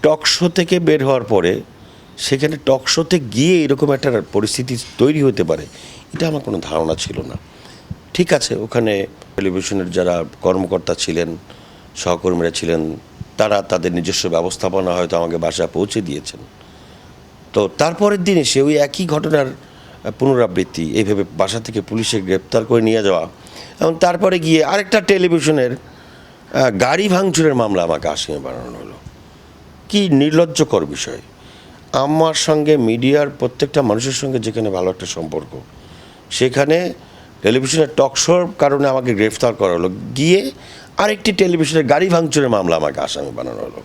Talk show থেকে বের হওয়ার পরে সেখানে টক শোতে গিয়ে এরকম একটা পরিস্থিতি তৈরি হতে পারে এটা আমার কোনো ধারণা ছিল না। ঠিক আছে, ওখানে টেলিভিশনের যারা কর্মকর্তা ছিলেন, সহকর্মীরা ছিলেন, তারা তাদের নিজস্ব ব্যবস্থাপনা হয়তো আমাকে বাসায় পৌঁছে দিয়েছেন। তো তারপরের দিনে সে ওই একই ঘটনার পুনরাবৃত্তি, এইভাবে বাসা থেকে পুলিশে গ্রেপ্তার করে নিয়ে যাওয়া এবং তারপরে গিয়ে আরেকটা টেলিভিশনের গাড়ি ভাঙচুরের মামলা আমাকে আসামি বানানো হলো। কি নির্লজ্জকর বিষয়। আমার সঙ্গে মিডিয়ার প্রত্যেকটা মানুষের সঙ্গে যেখানে ভালো একটা সম্পর্ক, সেখানে টেলিভিশনের টক শোর কারণে আমাকে গ্রেফতার করা হলো, গিয়ে আরেকটি টেলিভিশনের গাড়ি ভাঙচুরের মামলা আমাকে আসামি বানানো হলো।